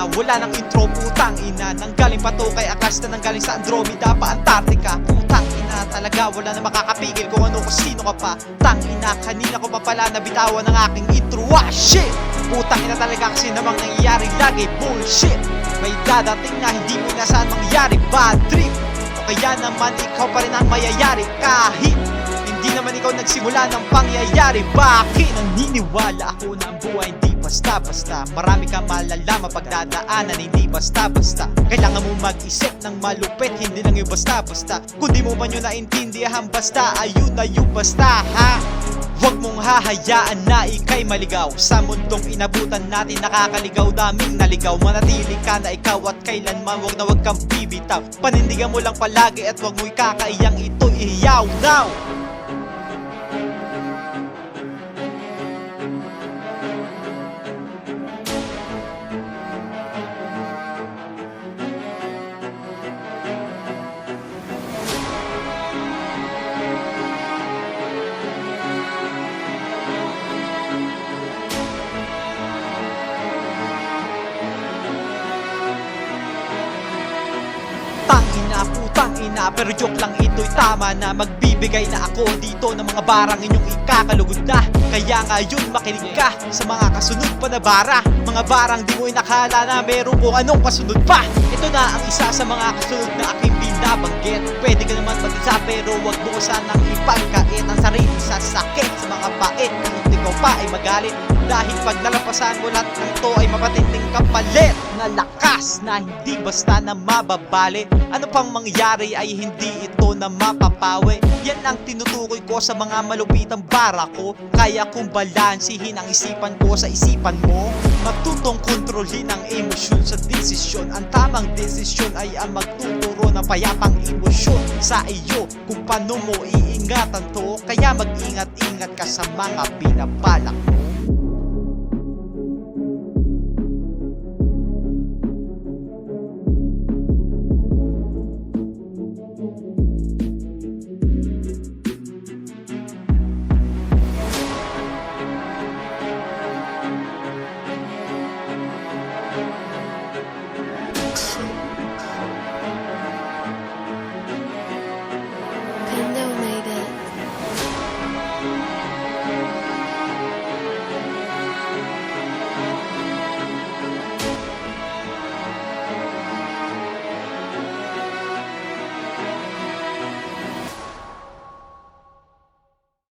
na wala nang intro, putang ina. Nanggaling pa to kay Akasta, nanggaling sa Andromeda pa Antarctica. Putang ina talaga, wala na makakapigil kung ano kung sino ka pa. Tang ina, kanina ko pa pala nabitawan ng aking intro. Shit! Putang ina talaga kasi namang nangyayari lagi bullshit. May dadating na hindi mo inasaan mangyari, bad trip. O kaya naman ikaw pa rin ang mayayari kahit hindi naman ikaw nagsimula ng pangyayari. Bakit? Naniniwala ako na ang buhay hindi basta-basta. Marami kang malalaman pagdadaanan, hindi basta-basta. Kailangan mo mag-isip ng malupit, hindi lang yung basta-basta. Kung di mo man yun naintindihan, basta ayun na yung basta, ha? Huwag mong hahayaan na ika'y maligaw. Sa mundong inabutan natin nakakaligaw, daming naligaw. Manatili ka na ikaw at kailanman wag na wag kang bibitaw. Panindigan mo lang palagi at wag mo ikakaiyang ito ihiyaw now. Putang ina, pero joke lang ito'y tama na. Magbibigay na ako dito ng mga barang inyong ikakalugod na. Kaya ngayon makinig ka sa mga kasunod pa na bara. Mga barang di mo inakala na meron kung anong kasunod pa. Ito na ang isa sa mga kasunod na aking binabanggit. Pwede ka naman mag-isa pero wag mo sanang ipagkait ang sarili sa sakit, sa mga pait. Kung ikaw pa ay magalit dahil pag nalampasan mo lahat ng to ay mapatinding kapalit na lakas na hindi basta na mababali. Ano pang mangyari ay hindi ito na mapapawi. Yan ang tinutukoy ko sa mga malupitang bara ko. Kaya kung balansihin ang isipan ko sa isipan mo, matutong kontrolin ang emosyon sa desisyon. Ang tamang desisyon ay ang magtuturo ng payapang emosyon sa iyo kung paano mo iingatan to. Kaya mag-ingat-ingat ka sa mga pinabalak mo.